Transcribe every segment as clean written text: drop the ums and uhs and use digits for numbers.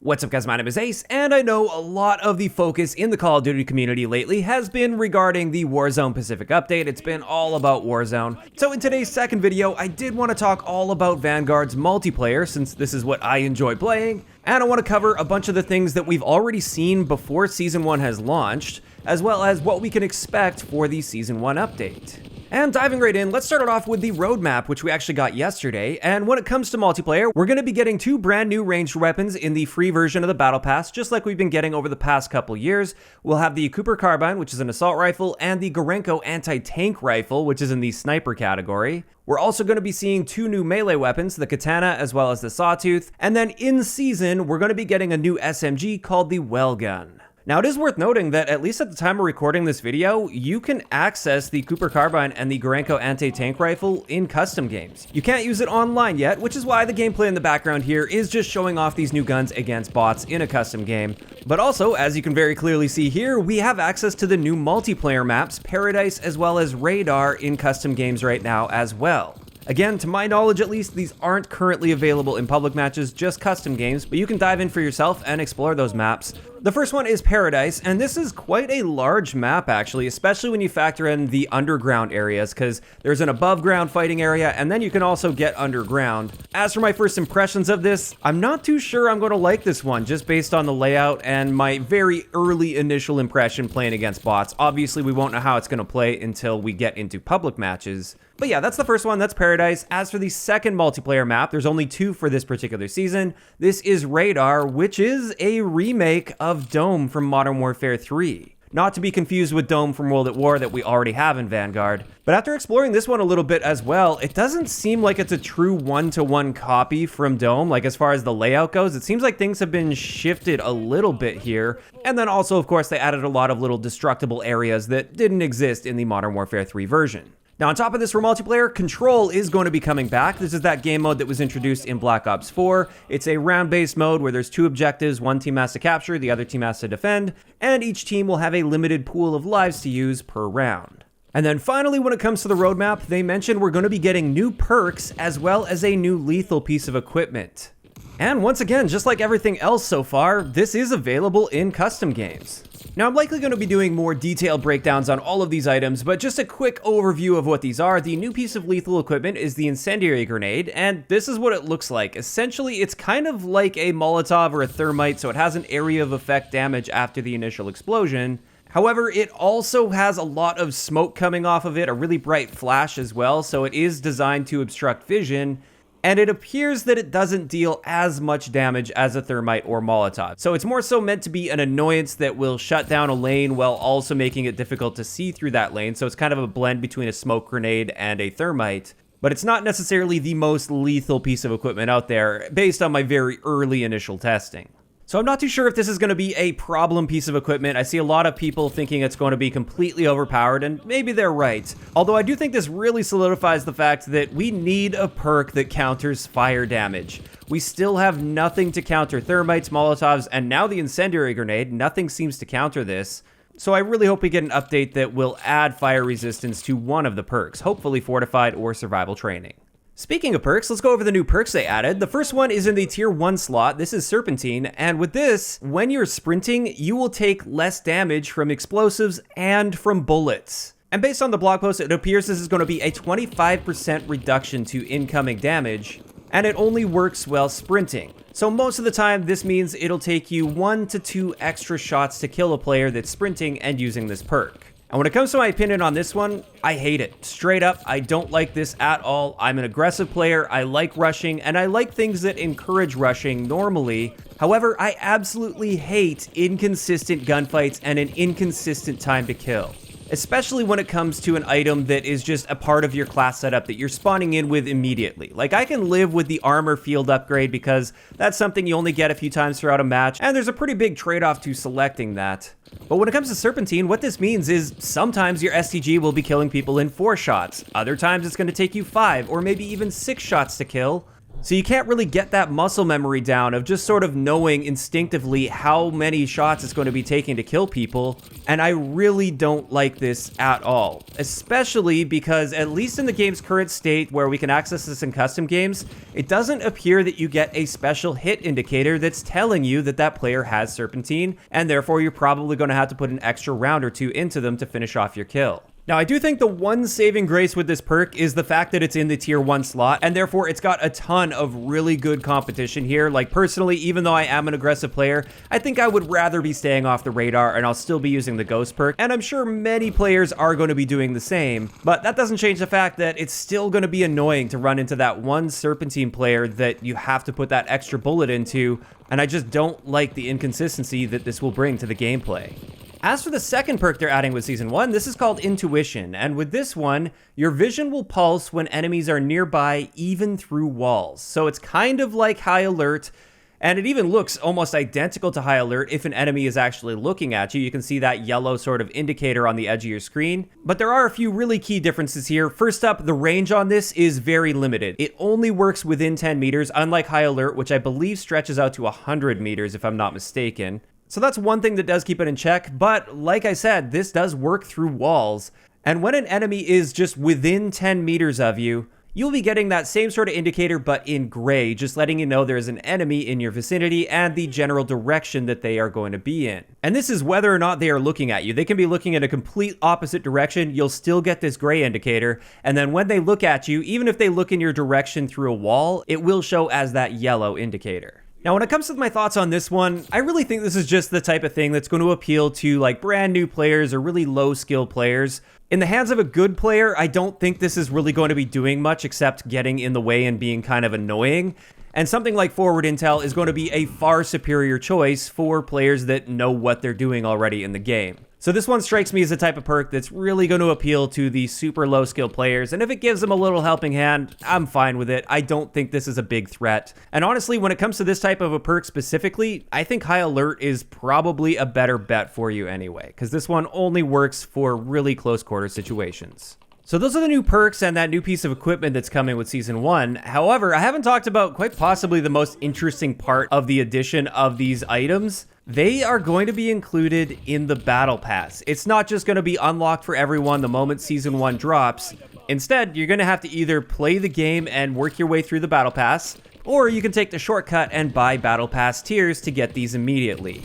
What's up guys, my name is Ace, and I know a lot of the focus in the Call of Duty community lately has been regarding the Warzone Pacific update. It's been all about Warzone. So in today's second video, I did want to talk all about Vanguard's multiplayer, since this is what I enjoy playing, and I want to cover a bunch of the things that we've already seen before Season 1 has launched, as well as what we can expect for the Season 1 update. And diving right in, let's start it off with the roadmap, which we actually got yesterday. And when it comes to multiplayer, we're going to be getting two brand new ranged weapons in the free version of the Battle Pass, just like we've been getting over the past couple years. We'll have the Cooper Carbine, which is an assault rifle, and the Gorenko anti-tank rifle, which is in the sniper category. We're also going to be seeing two new melee weapons, the Katana as well as the Sawtooth. And then in season, we're going to be getting a new SMG called the Well Gun. Now, it is worth noting that at least at the time of recording this video, you can access the Cooper Carbine and the Gorenko anti-tank rifle in custom games. You can't use it online yet, which is why the gameplay in the background here is just showing off these new guns against bots in a custom game. But also, as you can very clearly see here, we have access to the new multiplayer maps, Paradise as well as Radar, in custom games right now as well. Again, to my knowledge at least, these aren't currently available in public matches, just custom games, but you can dive in for yourself and explore those maps. The first one is Paradise, and this is quite a large map actually, especially when you factor in the underground areas, because there's an above ground fighting area, and then you can also get underground. As for my first impressions of this, I'm not too sure I'm going to like this one, just based on the layout and my very early initial impression playing against bots. Obviously, we won't know how it's going to play until we get into public matches. But yeah, that's the first one, that's Paradise. As for the second multiplayer map, there's only two for this particular season. This is Radar, which is a remake of Dome from Modern Warfare 3. Not to be confused with Dome from World at War that we already have in Vanguard. But after exploring this one a little bit as well, it doesn't seem like it's a true one-to-one copy from Dome. Like as far as the layout goes, it seems like things have been shifted a little bit here. And then also, of course, they added a lot of little destructible areas that didn't exist in the Modern Warfare 3 version. Now on top of this, for multiplayer, Control is going to be coming back. This is that game mode that was introduced in Black Ops 4. It's a round-based mode where there's two objectives. One team has to capture, the other team has to defend, and each team will have a limited pool of lives to use per round. And then finally, when it comes to the roadmap, they mentioned we're going to be getting new perks as well as a new lethal piece of equipment. And once again, just like everything else so far, this is available in custom games. Now, I'm likely going to be doing more detailed breakdowns on all of these items, but just a quick overview of what these are. The new piece of lethal equipment is the incendiary grenade, and this is what it looks like. Essentially, it's kind of like a Molotov or a thermite, so it has an area of effect damage after the initial explosion. However, it also has a lot of smoke coming off of it, a really bright flash as well, so it is designed to obstruct vision. And it appears that it doesn't deal as much damage as a thermite or Molotov. So it's more so meant to be an annoyance that will shut down a lane while also making it difficult to see through that lane. So it's kind of a blend between a smoke grenade and a thermite. But it's not necessarily the most lethal piece of equipment out there based on my very early initial testing. So I'm not too sure if this is going to be a problem piece of equipment. I see a lot of people thinking it's going to be completely overpowered, and maybe they're right. Although I do think this really solidifies the fact that we need a perk that counters fire damage. We still have nothing to counter thermites, Molotovs, and now the incendiary grenade. Nothing seems to counter this. So I really hope we get an update that will add fire resistance to one of the perks, hopefully fortified or survival training. Speaking of perks, let's go over the new perks they added. The first one is in the tier 1 slot. This is Serpentine, and with this, when you're sprinting, you will take less damage from explosives and from bullets. And based on the blog post, it appears this is going to be a 25% reduction to incoming damage, and it only works while sprinting. So most of the time, this means it'll take you 1 to 2 extra shots to kill a player that's sprinting and using this perk. And when it comes to my opinion on this one, I hate it. Straight up, I don't like this at all. I'm an aggressive player, I like rushing, and I like things that encourage rushing normally. However, I absolutely hate inconsistent gunfights and an inconsistent time to kill. Especially when it comes to an item that is just a part of your class setup that you're spawning in with immediately. Like, I can live with the armor field upgrade because that's something you only get a few times throughout a match, and there's a pretty big trade-off to selecting that. But when it comes to Serpentine, what this means is sometimes your STG will be killing people in 4 shots. Other times it's going to take you 5 or maybe even 6 shots to kill. So you can't really get that muscle memory down of just sort of knowing instinctively how many shots it's going to be taking to kill people, and I really don't like this at all. Especially because, at least in the game's current state where we can access this in custom games, it doesn't appear that you get a special hit indicator that's telling you that that player has Serpentine, and therefore you're probably going to have to put an extra round or two into them to finish off your kill. Now, I do think the one saving grace with this perk is the fact that it's in the tier 1 slot, and therefore it's got a ton of really good competition here. Like, personally, even though I am an aggressive player, I think I would rather be staying off the radar, and I'll still be using the ghost perk, and I'm sure many players are going to be doing the same, but that doesn't change the fact that it's still going to be annoying to run into that one Serpentine player that you have to put that extra bullet into, and I just don't like the inconsistency that this will bring to the gameplay. As for the second perk they're adding with Season 1, this is called Intuition, and with this one, your vision will pulse when enemies are nearby, even through walls. So it's kind of like High Alert, and it even looks almost identical to High Alert if an enemy is actually looking at you. You can see that yellow sort of indicator on the edge of your screen. But there are a few really key differences here. First up, the range on this is very limited. It only works within 10 meters, unlike High Alert, which I believe stretches out to 100 meters if I'm not mistaken. So that's one thing that does keep it in check, but like I said, this does work through walls, and when an enemy is just within 10 meters of you, you'll be getting that same sort of indicator but in gray, just letting you know there's an enemy in your vicinity and the general direction that they are going to be in. And this is whether or not they are looking at you. They can be looking in a complete opposite direction, you'll still get this gray indicator, and then when they look at you, even if they look in your direction through a wall, it will show as that yellow indicator. Now, when it comes to my thoughts on this one, I really think this is just the type of thing that's going to appeal to like brand new players or really low skill players. In the hands of a good player, I don't think this is really going to be doing much except getting in the way and being kind of annoying. And something like Forward Intel is going to be a far superior choice for players that know what they're doing already in the game. So this one strikes me as a type of perk that's really going to appeal to the super low skill players, and if it gives them a little helping hand, I'm fine with it. I don't think this is a big threat. And honestly, when it comes to this type of a perk specifically, I think High Alert is probably a better bet for you anyway, because this one only works for really close quarter situations. So those are the new perks and that new piece of equipment that's coming with Season 1. However, I haven't talked about quite possibly the most interesting part of the addition of these items. They are going to be included in the Battle Pass. It's not just going to be unlocked for everyone the moment Season 1 drops. Instead, you're going to have to either play the game and work your way through the Battle Pass, or you can take the shortcut and buy Battle Pass tiers to get these immediately.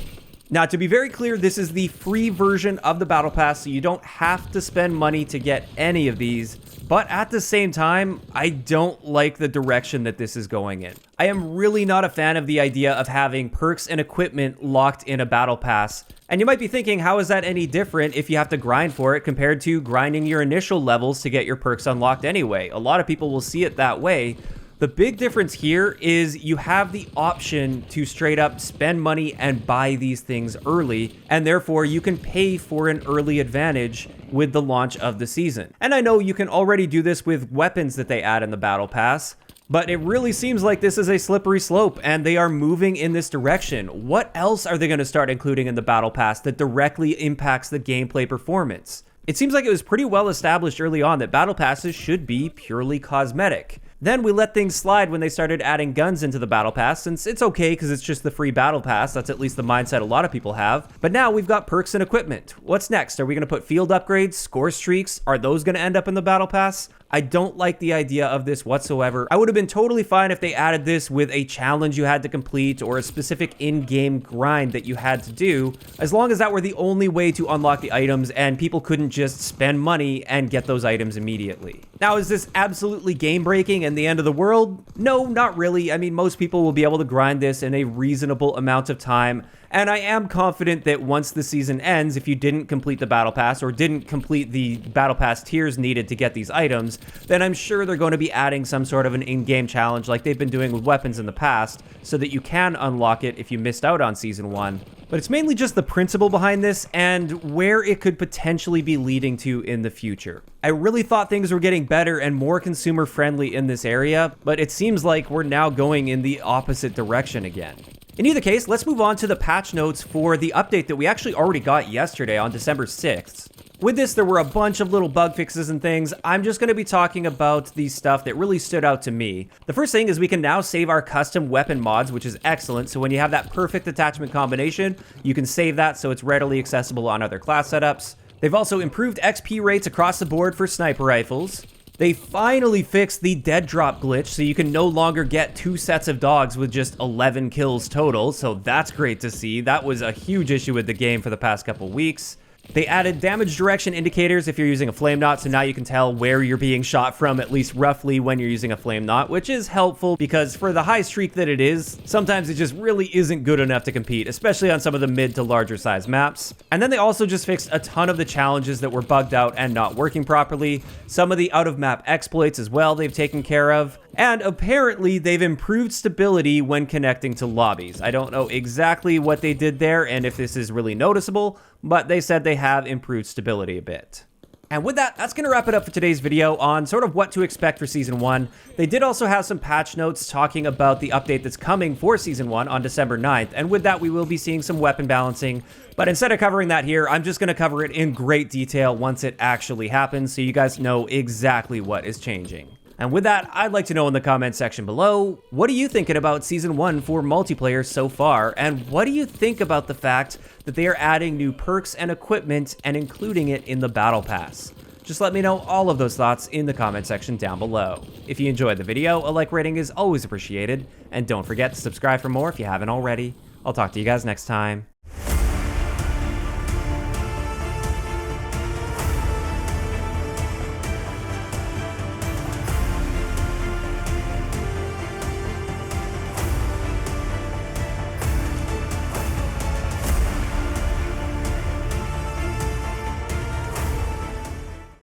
Now, to be very clear, this is the free version of the Battle Pass, so you don't have to spend money to get any of these. But at the same time, I don't like the direction that this is going in. I am really not a fan of the idea of having perks and equipment locked in a Battle Pass. And you might be thinking, how is that any different if you have to grind for it compared to grinding your initial levels to get your perks unlocked anyway? A lot of people will see it that way. The big difference here is you have the option to straight up spend money and buy these things early, and therefore you can pay for an early advantage with the launch of the season. And I know you can already do this with weapons that they add in the Battle Pass, but it really seems like this is a slippery slope and they are moving in this direction. What else are they going to start including in the Battle Pass that directly impacts the gameplay performance? It seems like it was pretty well established early on that Battle Passes should be purely cosmetic. Then we let things slide when they started adding guns into the Battle Pass, since it's okay because it's just the free Battle Pass. That's at least the mindset a lot of people have. But now we've got perks and equipment. What's next? Are we going to put field upgrades, score streaks? Are those going to end up in the Battle Pass? I don't like the idea of this whatsoever. I would have been totally fine if they added this with a challenge you had to complete or a specific in-game grind that you had to do, as long as that were the only way to unlock the items and people couldn't just spend money and get those items immediately. Now, is this absolutely game-breaking and the end of the world? No, not really. I mean, most people will be able to grind this in a reasonable amount of time. And I am confident that once the season ends, if you didn't complete the Battle Pass or didn't complete the Battle Pass tiers needed to get these items, then I'm sure they're going to be adding some sort of an in-game challenge like they've been doing with weapons in the past, so that you can unlock it if you missed out on Season 1. But it's mainly just the principle behind this and where it could potentially be leading to in the future. I really thought things were getting better and more consumer-friendly in this area, but it seems like we're now going in the opposite direction again. In either case, let's move on to the patch notes for the update that we actually already got yesterday on December 6th. With this, there were a bunch of little bug fixes and things. I'm just going to be talking about the stuff that really stood out to me. The first thing is we can now save our custom weapon mods, which is excellent. So when you have that perfect attachment combination, you can save that so it's readily accessible on other class setups. They've also improved XP rates across the board for sniper rifles. They finally fixed the dead drop glitch, so you can no longer get 2 sets of dogs with just 11 kills total, so that's great to see. That was a huge issue with the game for the past couple weeks. They added damage direction indicators if you're using a flame knot, so now you can tell where you're being shot from, at least roughly when you're using a flame knot, which is helpful because for the high streak that it is, sometimes it just really isn't good enough to compete, especially on some of the mid to larger size maps. And then they also just fixed a ton of the challenges that were bugged out and not working properly. Some of the out of map exploits as well they've taken care of. And apparently they've improved stability when connecting to lobbies. I don't know exactly what they did there and if this is really noticeable, but they said they have improved stability a bit. And with that, that's going to wrap it up for today's video on sort of what to expect for Season 1. They did also have some patch notes talking about the update that's coming for Season 1 on December 9th, and with that we will be seeing some weapon balancing. But instead of covering that here, I'm just going to cover it in great detail once it actually happens so you guys know exactly what is changing. And with that, I'd like to know in the comment section below, what are you thinking about Season 1 for multiplayer so far? And what do you think about the fact that they are adding new perks and equipment and including it in the Battle Pass? Just let me know all of those thoughts in the comment section down below. If you enjoyed the video, a like rating is always appreciated. And don't forget to subscribe for more if you haven't already. I'll talk to you guys next time.